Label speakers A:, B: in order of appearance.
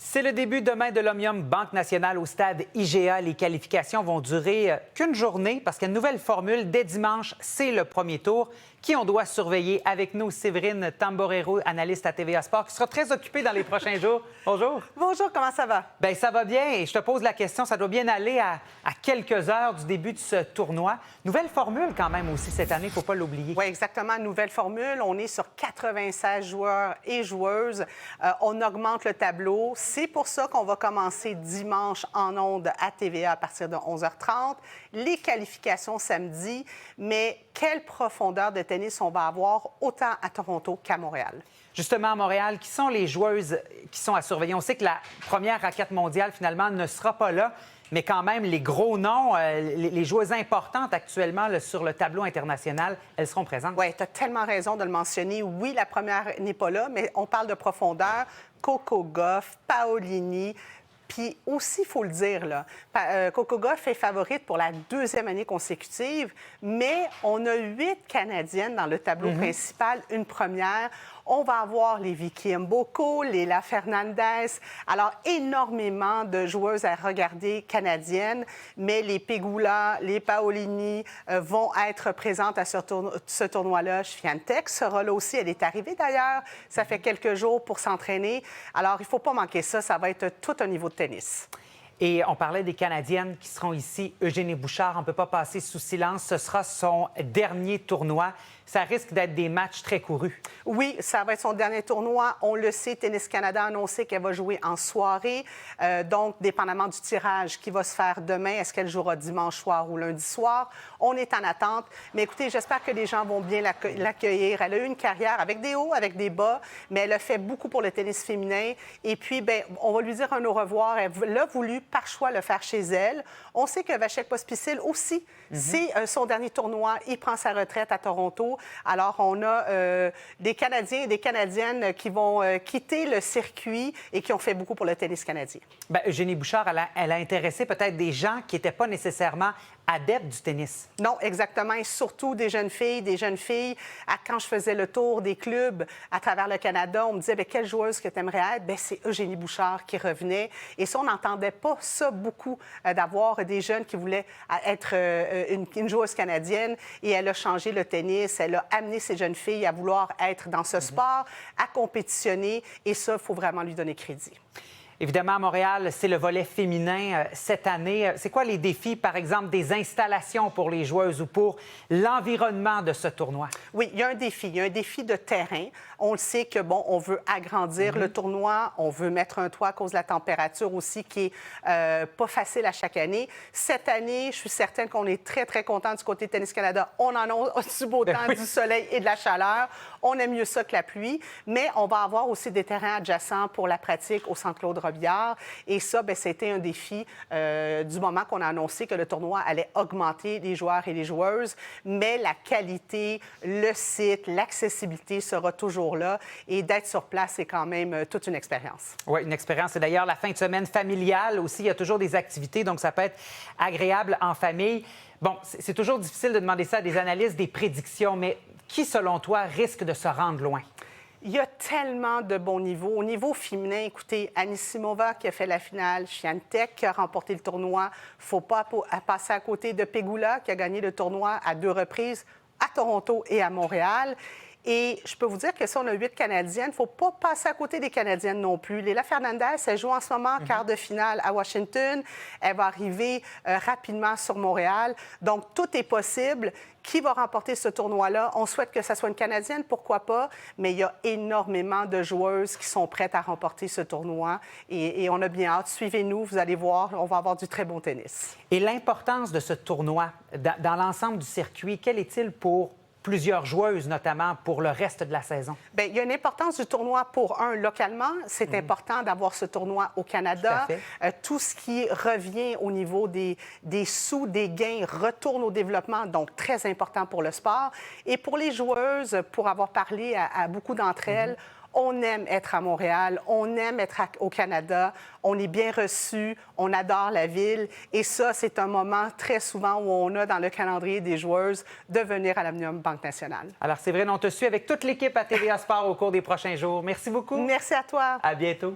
A: C'est le début demain de l'Omnium Banque Nationale au stade IGA. Les qualifications vont durer qu'une journée parce qu'il y a une nouvelle formule. Dès dimanche, c'est le premier tour. Qui on doit surveiller? Avec nous, Séverine Tamborero, analyste à TVA Sport, qui sera très occupée dans les prochains jours. Bonjour.
B: Bonjour, comment ça va?
A: Bien, ça va bien et je te pose la question, ça doit bien aller à quelques heures du début de ce tournoi. Nouvelle formule quand même aussi cette année, il ne faut pas l'oublier.
B: Oui, exactement, nouvelle formule. On est sur 96 joueurs et joueuses. On augmente le tableau. C'est pour ça qu'on va commencer dimanche en ondes à TVA à partir de 11h30. Les qualifications samedi, mais quelle profondeur de tennis on va avoir autant à Toronto qu'à Montréal?
A: Justement, à Montréal, qui sont les joueuses qui sont à surveiller? On sait que la première raquette mondiale, finalement, ne sera pas là, mais quand même, les gros noms, les joueuses importantes actuellement là, sur le tableau international, elles seront présentes.
B: Oui, tu as tellement raison de le mentionner. Oui, la première n'est pas là, mais on parle de profondeur. Coco Gauff, Paolini. Puis aussi, il faut le dire, là, Coco Gauff est favorite pour la deuxième année consécutive, mais on a 8 Canadiennes dans le tableau principal, une première. On va avoir les Vicky Mboko, Léla Fernandez. Alors, énormément de joueuses à regarder canadiennes, mais les Pegula, les Paolini vont être présentes à ce tournoi-là. Swiatek sera là aussi. Elle est arrivée d'ailleurs. Ça fait quelques jours pour s'entraîner. Alors, il ne faut pas manquer ça. Ça va être tout un niveau de tennis.
A: Et on parlait des Canadiennes qui seront ici. Eugénie Bouchard, on ne peut pas passer sous silence. Ce sera son dernier tournoi. Ça risque d'être des matchs très courus.
B: Oui, ça va être son dernier tournoi. On le sait, Tennis Canada a annoncé qu'elle va jouer en soirée. Donc, dépendamment du tirage qui va se faire demain, est-ce qu'elle jouera dimanche soir ou lundi soir? On est en attente. Mais écoutez, j'espère que les gens vont bien l'accueillir. Elle a eu une carrière avec des hauts, avec des bas, mais elle a fait beaucoup pour le tennis féminin. Et puis, bien, on va lui dire un au revoir. Elle a voulu, par choix, le faire chez elle. On sait que Vasek Pospisil aussi, c'est son dernier tournoi. Il prend sa retraite à Toronto. Alors, on a des Canadiens et des Canadiennes qui vont quitter le circuit et qui ont fait beaucoup pour le tennis canadien.
A: Bien, Eugénie Bouchard, elle a intéressé peut-être des gens qui n'étaient pas nécessairement adeptes du tennis.
B: Non, exactement. Et surtout des jeunes filles. Quand je faisais le tour des clubs à travers le Canada, on me disait, bien, quelle joueuse que tu aimerais être? Bien, c'est Eugénie Bouchard qui revenait. Et ça, on n'entendait pas ça beaucoup, d'avoir des jeunes qui voulaient être une joueuse canadienne. Et elle a changé le tennis. Elle a amené ces jeunes filles à vouloir être dans ce sport, à compétitionner. Et ça, il faut vraiment lui donner crédit.
A: Évidemment, à Montréal, c'est le volet féminin cette année. C'est quoi les défis, par exemple, des installations pour les joueuses ou pour l'environnement de ce tournoi?
B: Oui, il y a un défi. Il y a un défi de terrain. On le sait que, bon, on veut agrandir le tournoi. On veut mettre un toit à cause de la température aussi qui est pas facile à chaque année. Cette année, je suis certaine qu'on est très, très content du côté de Tennis Canada. On en a du beau temps, du soleil et de la chaleur. On aime mieux ça que la pluie. Mais on va avoir aussi des terrains adjacents pour la pratique au Centre Claude Robillard. Et ça, bien, c'était un défi du moment qu'on a annoncé que le tournoi allait augmenter les joueurs et les joueuses. Mais la qualité, le site, l'accessibilité sera toujours là. Et d'être sur place, c'est quand même toute une expérience.
A: Oui, une expérience. Et d'ailleurs, la fin de semaine familiale aussi, il y a toujours des activités, donc ça peut être agréable en famille. Bon, c'est toujours difficile de demander ça à des analystes, des prédictions, mais qui, selon toi, risque de se rendre loin?
B: Il y a tellement de bons niveaux. Au niveau féminin, écoutez, Anisimova qui a fait la finale, Swiatek qui a remporté le tournoi. Il ne faut pas passer à côté de Pegula qui a gagné le tournoi à 2 reprises à Toronto et à Montréal. Et je peux vous dire que si on a 8 Canadiennes, il ne faut pas passer à côté des Canadiennes non plus. Léla Fernandez, elle joue en ce moment quart de finale à Washington. Elle va arriver rapidement sur Montréal. Donc, tout est possible. Qui va remporter ce tournoi-là? On souhaite que ce soit une Canadienne, pourquoi pas? Mais il y a énormément de joueuses qui sont prêtes à remporter ce tournoi. Et on a bien hâte. Suivez-nous, vous allez voir, on va avoir du très bon tennis.
A: Et l'importance de ce tournoi dans l'ensemble du circuit, quel est-il pour plusieurs joueuses, notamment pour le reste de la saison?
B: Bien, il y a une importance du tournoi pour localement. C'est important d'avoir ce tournoi au Canada. Tout ce qui revient au niveau des sous, des gains, retourne au développement, donc très important pour le sport. Et pour les joueuses, pour avoir parlé à beaucoup d'entre elles, on aime être à Montréal, on aime être au Canada, on est bien reçu, on adore la ville. Et ça, c'est un moment très souvent où on a dans le calendrier des joueuses de venir à l'Omnium Banque Nationale.
A: Alors, Séverine, on te suit avec toute l'équipe à TVA Sport au cours des prochains jours. Merci beaucoup.
B: Merci à toi.
A: À bientôt.